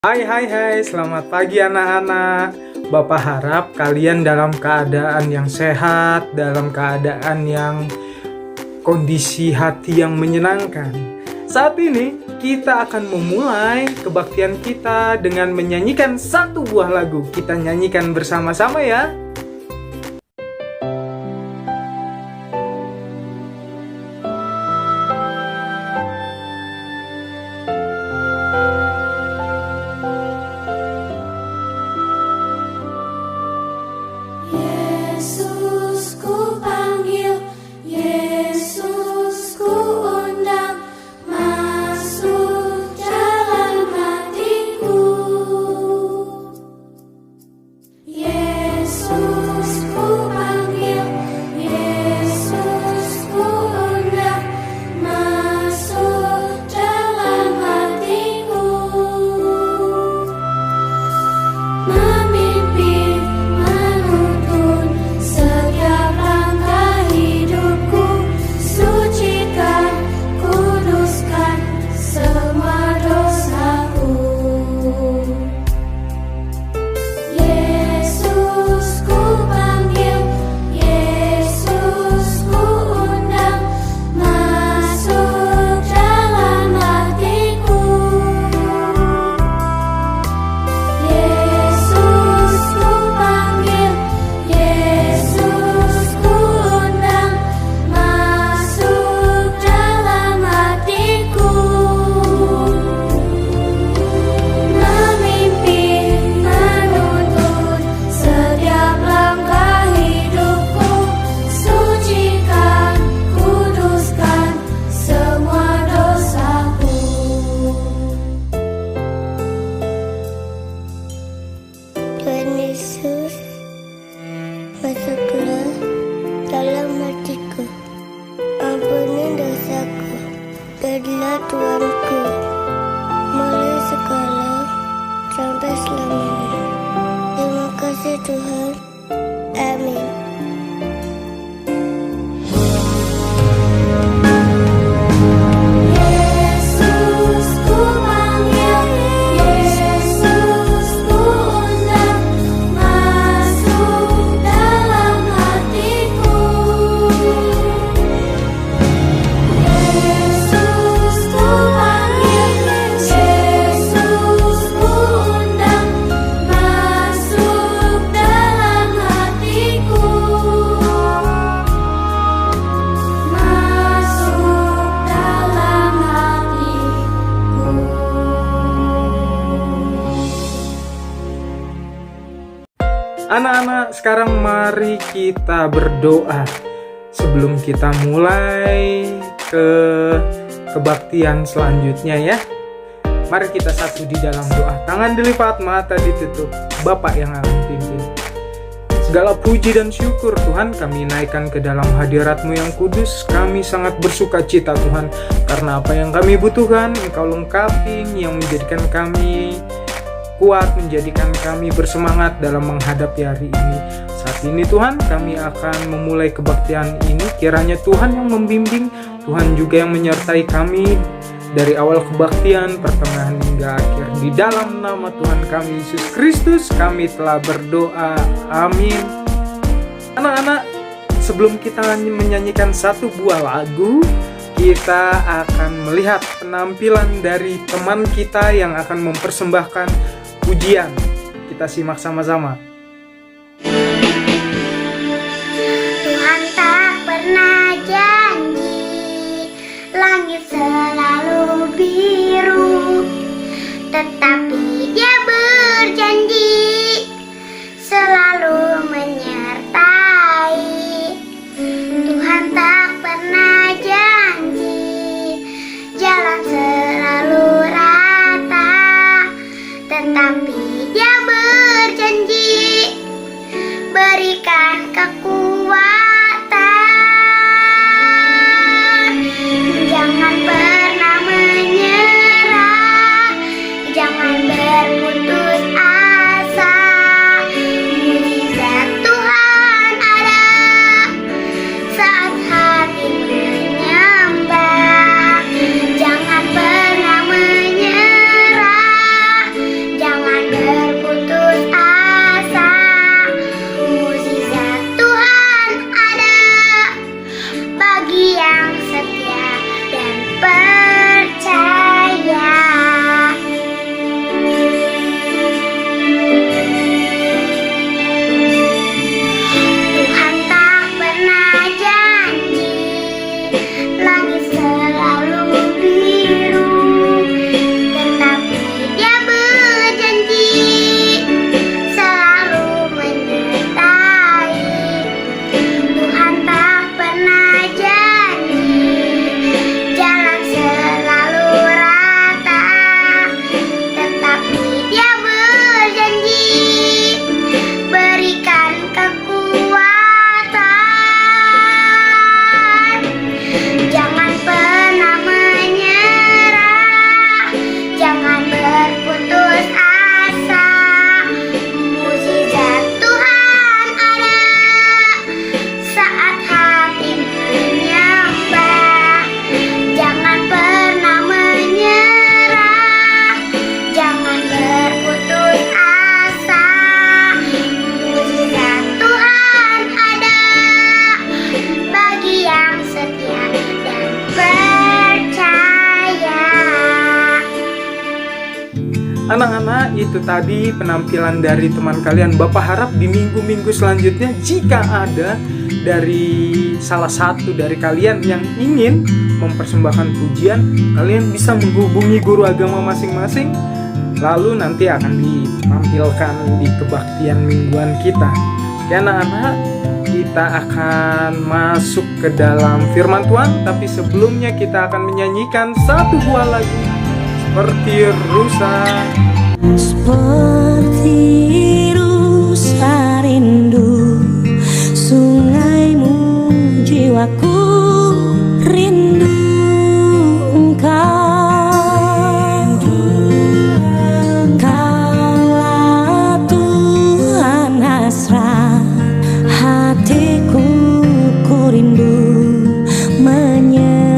Hai, selamat pagi anak-anak. Bapak harap kalian dalam keadaan yang sehat, dalam keadaan yang kondisi hati yang menyenangkan. Saat ini kita akan memulai kebaktian kita dengan menyanyikan satu buah lagu. Kita nyanyikan bersama-sama ya. Tuhan Yesus, masuklah dalam hatiku, ampuni dosaku, jadilah Tuanku, mulai sekarang sampai selamanya. Terima kasih Tuhan, amin. Anak-anak, sekarang mari kita berdoa sebelum kita mulai ke kebaktian selanjutnya ya. Mari kita satu di dalam doa. Tangan dilipat, mata ditutup. Bapak yang akan pimpin. Segala puji dan syukur Tuhan kami naikkan ke dalam hadirat-Mu yang kudus. Kami sangat bersuka cita Tuhan, karena apa yang kami butuhkan Engkau lengkapi, yang menjadikan kami kuat, menjadikan kami bersemangat dalam menghadapi hari ini. Saat ini Tuhan, kami akan memulai kebaktian ini. Kiranya Tuhan yang membimbing, Tuhan juga yang menyertai kami dari awal kebaktian, pertengahan hingga akhir. Di dalam nama Tuhan kami Yesus Kristus kami telah berdoa, amin. Anak-anak, sebelum kita menyanyikan satu buah lagu, kita akan melihat penampilan dari teman kita yang akan mempersembahkan pujian. Kita simak sama-sama. Tuhan tak pernah janji langit selalu biru, tetapi Dia berjanji selalu menyertai. Tuhan tak pernah janji jalan selalu rata, tetapi Dia berjanji berikan kekuatan. Jangan pernah menyerah, jangan berputus asa. Mujizat Tuhan ada saat hati menyembah. Jangan pernah menyerah, anak-anak, itu tadi penampilan dari teman kalian. Bapak harap di minggu-minggu selanjutnya jika ada dari salah satu dari kalian yang ingin mempersembahkan pujian, kalian bisa menghubungi guru agama masing-masing, lalu nanti akan ditampilkan di kebaktian mingguan kita. Oke anak-anak, kita akan masuk ke dalam firman Tuhan, tapi sebelumnya kita akan menyanyikan satu buah lagu seperti rusa. Seperti rusa rindu sungaimu, jiwaku rindu engkau. Kaulah Tuhan hasrat hatiku, ku rindu menyembahmu.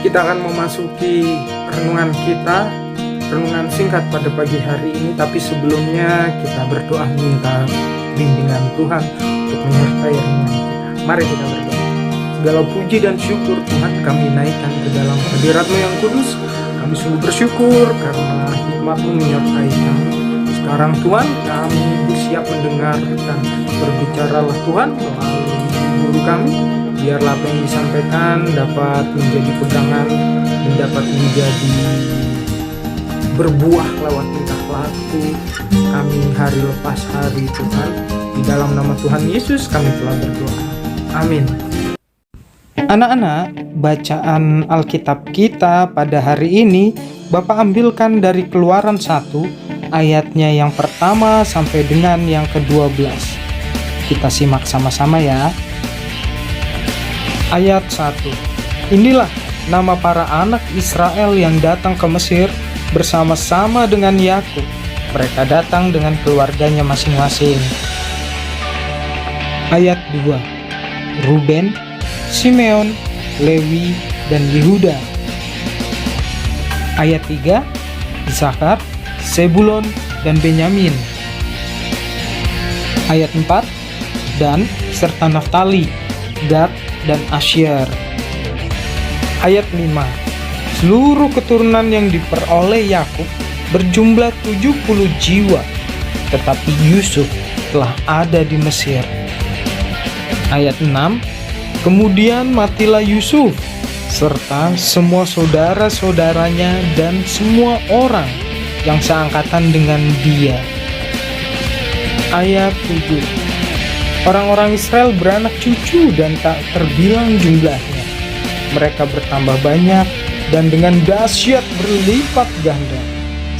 Kita akan memasuki renungan kita, renungan singkat pada pagi hari ini. Tapi sebelumnya kita berdoa minta bimbingan Tuhan untuk menyertai renungan kita. Mari kita berdoa. Segala puji dan syukur Tuhan kami naikkan ke dalam hadirat-Mu yang kudus. Kami sungguh bersyukur karena hikmat-Mu menyertai kami. Sekarang Tuhan, kami bersiap mendengarkan. Berbicaralah Tuhan melalui guru kami. Biarlah apa yang disampaikan dapat menjadi pegangan dan dapat menjadi berbuah lewat tingkah laku kami hari lepas hari Tuhan. Di dalam nama Tuhan Yesus kami telah berdoa. Amin. Anak-anak, bacaan Alkitab kita pada hari ini Bapak ambilkan dari Keluaran 1 ayatnya yang pertama sampai dengan yang ke-12. Kita simak sama-sama ya. Ayat 1. Inilah nama para anak Israel yang datang ke Mesir bersama-sama dengan Yakub. Mereka datang dengan keluarganya masing-masing. Ayat 2. Ruben, Simeon, Lewi, dan Yehuda. Ayat 3. Isakar, Sebulon, dan Benyamin. Ayat 4. Dan serta Naftali, Gad, dan Asyer. Ayat 5. Seluruh keturunan yang diperoleh Yakub berjumlah 70 jiwa, tetapi Yusuf telah ada di Mesir. Ayat 6. Kemudian matilah Yusuf serta semua saudara-saudaranya dan semua orang yang seangkatan dengan dia. Ayat 7. Orang-orang Israel beranak cucu dan tak terbilang jumlahnya. Mereka bertambah banyak dan dengan dahsyat berlipat ganda,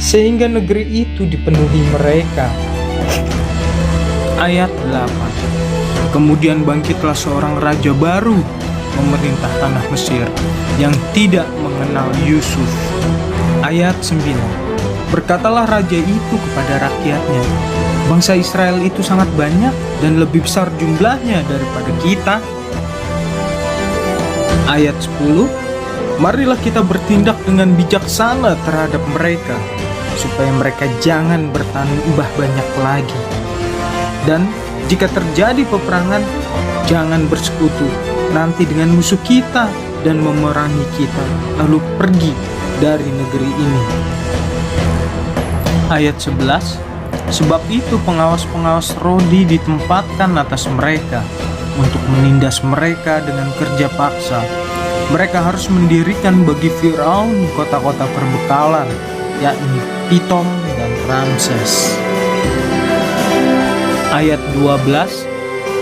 sehingga negeri itu dipenuhi mereka. Ayat 8. Kemudian bangkitlah seorang raja baru memerintah tanah Mesir yang tidak mengenal Yusuf. Ayat 9. Berkatalah raja itu kepada rakyatnya, bangsa Israel itu sangat banyak dan lebih besar jumlahnya daripada kita. Ayat 10. Marilah kita bertindak dengan bijaksana terhadap mereka, supaya mereka jangan bertambah banyak lagi. Dan jika terjadi peperangan, jangan bersekutu nanti dengan musuh kita dan memerangi kita, lalu pergi dari negeri ini. Ayat 11. Sebab itu pengawas-pengawas Rodi ditempatkan atas mereka untuk menindas mereka dengan kerja paksa. Mereka harus mendirikan bagi Firaun kota-kota perbekalan, yakni Pitom dan Ramses. Ayat 12.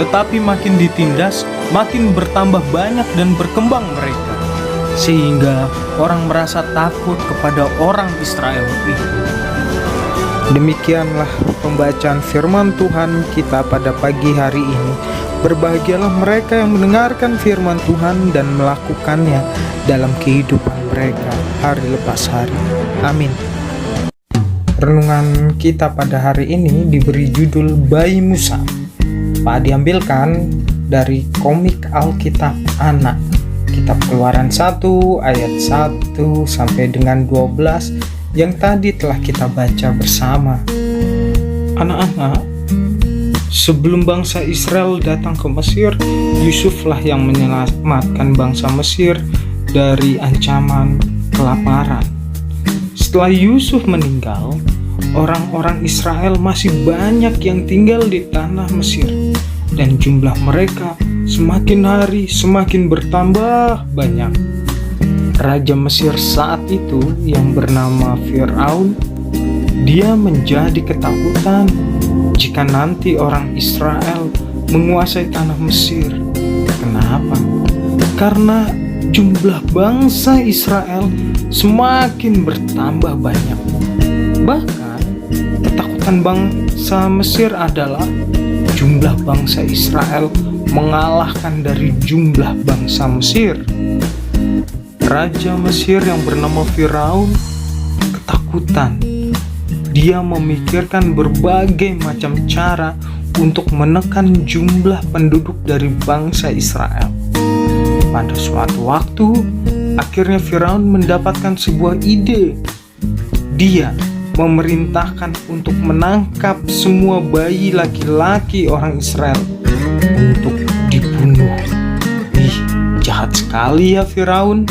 Tetapi makin ditindas, makin bertambah banyak dan berkembang mereka, sehingga orang merasa takut kepada orang Israel itu. Demikianlah pembacaan firman Tuhan kita pada pagi hari ini. Berbahagialah mereka yang mendengarkan firman Tuhan dan melakukannya dalam kehidupan mereka hari lepas hari. Amin. Renungan kita pada hari ini diberi judul Bayi Musa. Pak diambilkan dari komik Alkitab Anak, Kitab Keluaran 1 ayat 1 sampai dengan 12 yang tadi telah kita baca bersama. Anak-anak, sebelum bangsa Israel datang ke Mesir, Yusuflah yang menyelamatkan bangsa Mesir dari ancaman kelaparan. Setelah Yusuf meninggal, orang-orang Israel masih banyak yang tinggal di tanah Mesir, dan jumlah mereka semakin hari semakin bertambah banyak. Raja Mesir saat itu yang bernama Firaun, dia menjadi ketakutan jika nanti orang Israel menguasai tanah Mesir. Kenapa? Karena jumlah bangsa Israel semakin bertambah banyak. Bahkan ketakutan bangsa Mesir adalah jumlah bangsa Israel mengalahkan dari jumlah bangsa Mesir. Raja Mesir yang bernama Firaun ketakutan. Dia memikirkan berbagai macam cara untuk menekan jumlah penduduk dari bangsa Israel. Pada suatu waktu, akhirnya Firaun mendapatkan sebuah ide. Dia memerintahkan untuk menangkap semua bayi laki-laki orang Israel untuk dibunuh. Jahat sekali ya Firaun.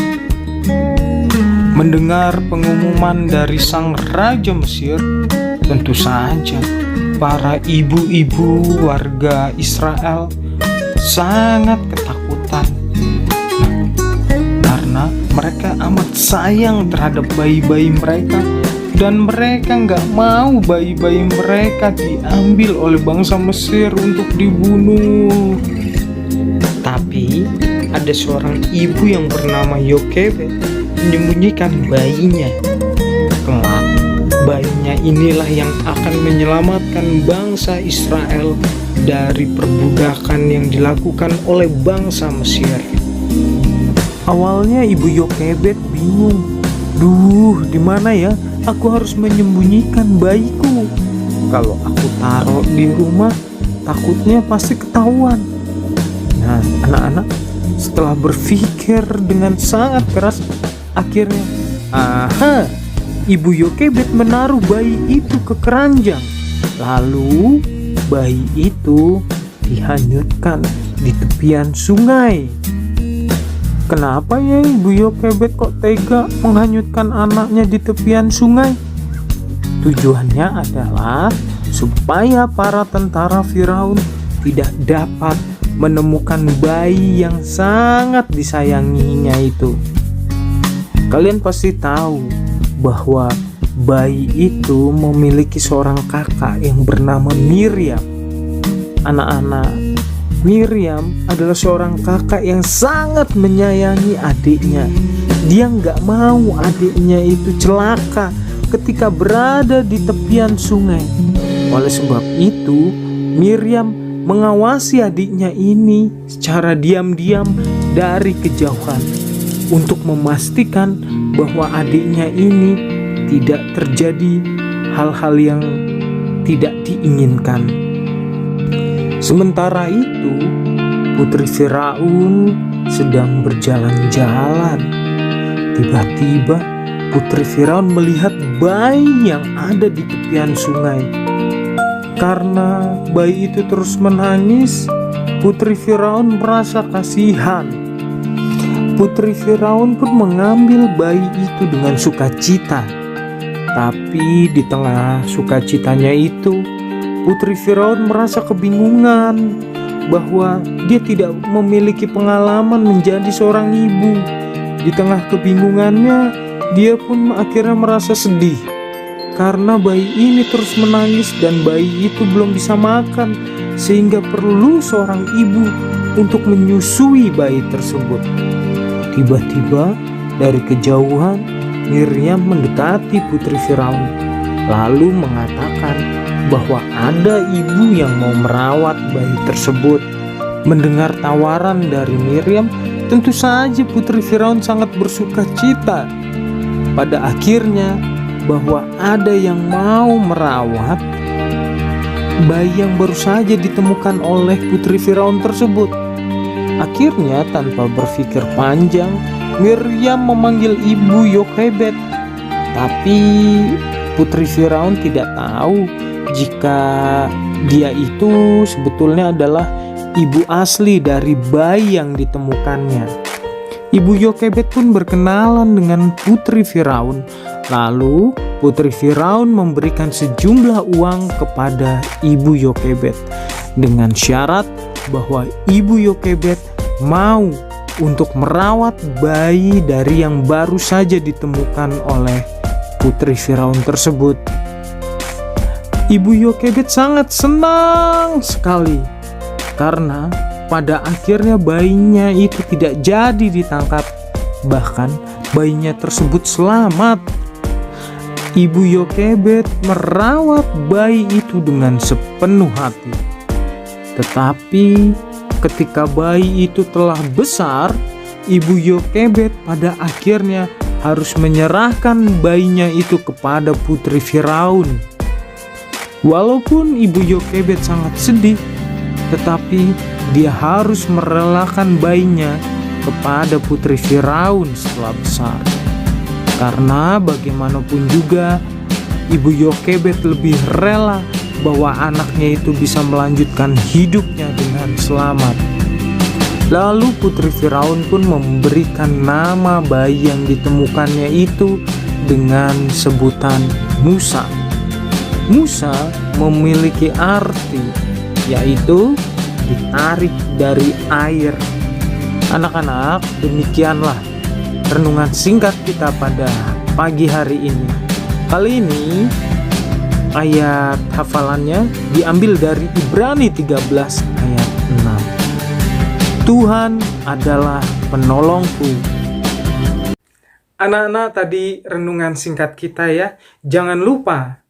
Mendengar pengumuman dari sang raja Mesir, tentu saja para ibu-ibu warga Israel sangat ketakutan. Karena mereka amat sayang terhadap bayi-bayi mereka Dan mereka nggak mau bayi-bayi mereka diambil oleh bangsa Mesir untuk dibunuh. Tapi ada seorang ibu yang bernama Yokebed menyembunyikan bayinya. Kelak, bayinya inilah yang akan menyelamatkan bangsa Israel dari perbudakan yang dilakukan oleh bangsa Mesir. Awalnya ibu Yokebed bingung. Duh, di mana ya aku harus menyembunyikan bayiku? Kalau aku taruh di rumah, takutnya pasti ketahuan. Nah, anak-anak setelah berpikir dengan sangat keras, akhirnya, ibu Yokebed menaruh bayi itu ke keranjang. Lalu bayi itu dihanyutkan di tepian sungai. Kenapa ya ibu Yokebed kok tega menghanyutkan anaknya di tepian sungai? Tujuannya adalah supaya para tentara Firaun tidak dapat menemukan bayi yang sangat disayanginya itu. Kalian pasti tahu bahwa bayi itu memiliki seorang kakak yang bernama Miriam. Anak-anak, Miriam adalah seorang kakak yang sangat menyayangi adiknya. Dia nggak mau adiknya itu celaka ketika berada di tepian sungai. Oleh sebab itu, Miriam mengawasi adiknya ini secara diam-diam dari kejauhan untuk memastikan bahwa adiknya ini tidak terjadi hal-hal yang tidak diinginkan. Sementara itu, putri Firaun sedang berjalan-jalan. Tiba-tiba putri Firaun melihat bayi yang ada di tepian sungai. Karena bayi itu terus menangis, putri Firaun merasa kasihan. Putri Firaun pun mengambil bayi itu dengan sukacita. Tapi di tengah sukacitanya itu, putri Firaun merasa kebingungan bahwa dia tidak memiliki pengalaman menjadi seorang ibu. Di tengah kebingungannya, dia pun akhirnya merasa sedih karena bayi ini terus menangis dan bayi itu belum bisa makan, sehingga perlu seorang ibu untuk menyusui bayi tersebut. Tiba-tiba dari kejauhan Miriam mendekati putri Firaun, lalu mengatakan bahwa ada ibu yang mau merawat bayi tersebut. Mendengar tawaran dari Miriam, tentu saja putri Firaun sangat bersuka cita. Pada akhirnya bahwa ada yang mau merawat bayi yang baru saja ditemukan oleh putri Firaun tersebut. Akhirnya tanpa berpikir panjang, Miriam memanggil ibu Yokebed. Tapi putri Firaun tidak tahu jika dia itu sebetulnya adalah ibu asli dari bayi yang ditemukannya. Ibu Yokebed pun berkenalan dengan putri Firaun. Lalu putri Firaun memberikan sejumlah uang kepada ibu Yokebed dengan syarat bahwa ibu Yokebed mau untuk merawat bayi dari yang baru saja ditemukan oleh putri Firaun tersebut. Ibu Yokebed sangat senang sekali karena pada akhirnya bayinya itu tidak jadi ditangkap, bahkan bayinya tersebut selamat. Ibu Yokebed merawat bayi itu dengan sepenuh hati. Tetapi ketika bayi itu telah besar, ibu Yokebed pada akhirnya harus menyerahkan bayinya itu kepada putri Firaun. Walaupun ibu Yokebed sangat sedih, tetapi dia harus merelakan bayinya kepada putri Firaun setelah besar. Karena bagaimanapun juga ibu Yokebed lebih rela bahwa anaknya itu bisa melanjutkan hidupnya dengan selamat. Lalu putri Firaun pun memberikan nama bayi yang ditemukannya itu dengan sebutan Musa. Musa memiliki arti yaitu ditarik dari air. Anak-anak, demikianlah renungan singkat kita pada pagi hari ini. Kali ini ayat hafalannya diambil dari Ibrani 13 ayat 6. Tuhan adalah penolongku. Anak-anak, tadi renungan singkat kita ya. Jangan lupa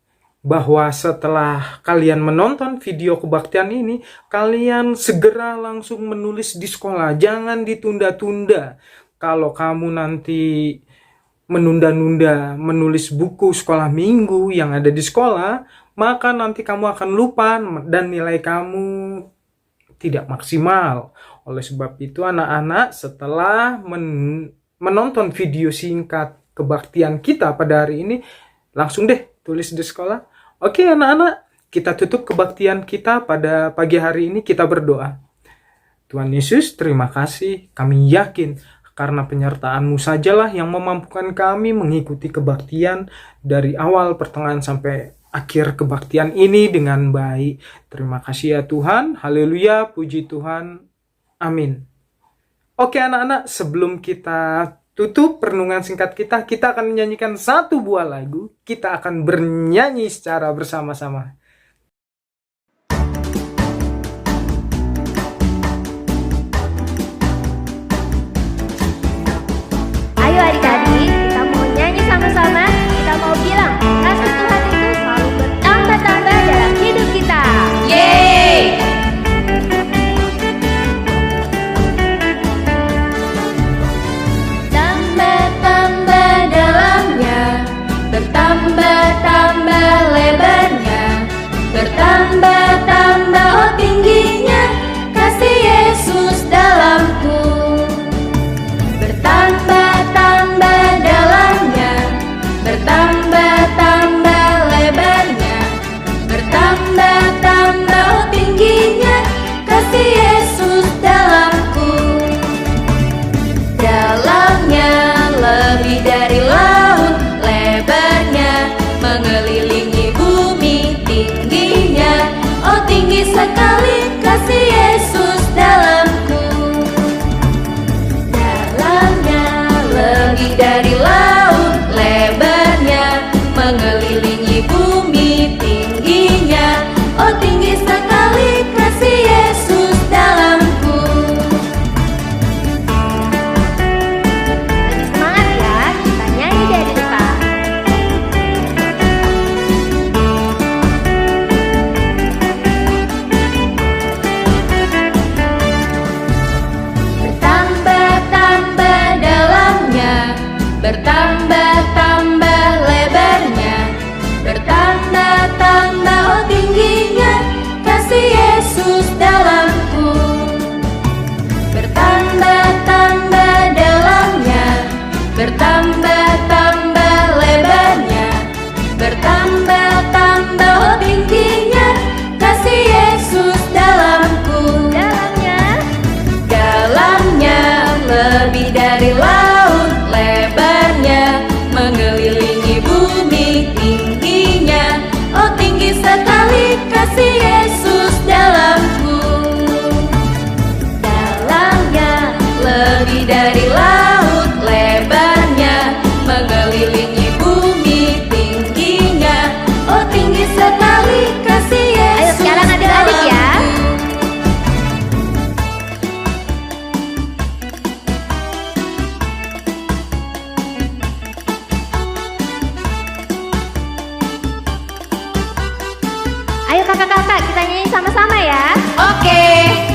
bahwa setelah kalian menonton video kebaktian ini, kalian segera langsung menulis di sekolah. Jangan ditunda-tunda. Kalau kamu nanti menunda-nunda menulis buku sekolah minggu yang ada di sekolah, maka nanti kamu akan lupa dan nilai kamu tidak maksimal. Oleh sebab itu, anak-anak, setelah menonton video singkat kebaktian kita pada hari ini, langsung deh tulis di sekolah. Oke anak-anak, kita tutup kebaktian kita pada pagi hari ini, kita berdoa. Tuhan Yesus, terima kasih. Kami yakin karena penyertaan-Mu sajalah yang memampukan kami mengikuti kebaktian dari awal, pertengahan, sampai akhir kebaktian ini dengan baik. Terima kasih ya Tuhan. Haleluya, puji Tuhan. Amin. Oke anak-anak, sebelum kita tutup renungan singkat kita akan menyanyikan satu buah lagu. Kita akan bernyanyi secara bersama-sama. Ayo adik-adik, kita mau nyanyi sama-sama. Kita mau bilang, kasih Tuhan itu selalu bertambah-tambah dalam hidup kita. Yeay! Tambah-tambah dalamnya, bertambah-tambah lebarnya, bertambah-tambah tingginya, kasih Yesus dalamku. Bertambah-tambah dalamnya, bertambah-tambah lebarnya, bertambah-tambah tingginya, kasih Yesus dalamku. Dalamnya lebih dari laut, lebarnya mengelilingi bumi, tingginya, oh tinggi sekali kasih Yesus dalamku. Dalamnya lebih dari laut, lebarnya mengelilingi bumi, tingginya, oh tinggi sekali kasih Yesus dalamku. Lebih semangat ya, kita nyanyi dari depan. Bertambah-tambah dalamnya, bertambah-tambah lebarnya, bertambah-tambah tingginya, kasih Yesus dalamku. Bertambah-tambah dalamnya, bertambah-tambah lebarnya, bertambah-tambah tingginya, kasih Yesus dalamku. Dalamnya lebih dari laut, lebarnya mengelilingi bumi, tingginya, oh tinggi sekali kasih Yesus dalamku. Dalamnya lebih dari laut, lebarnya mengelilingi bumi, tingginya, oh tinggi sekali kasih Yesus. Ayo sekarang adik-adik ya. Ayo kakak-kakak, kita nyanyi sama-sama ya. Oke.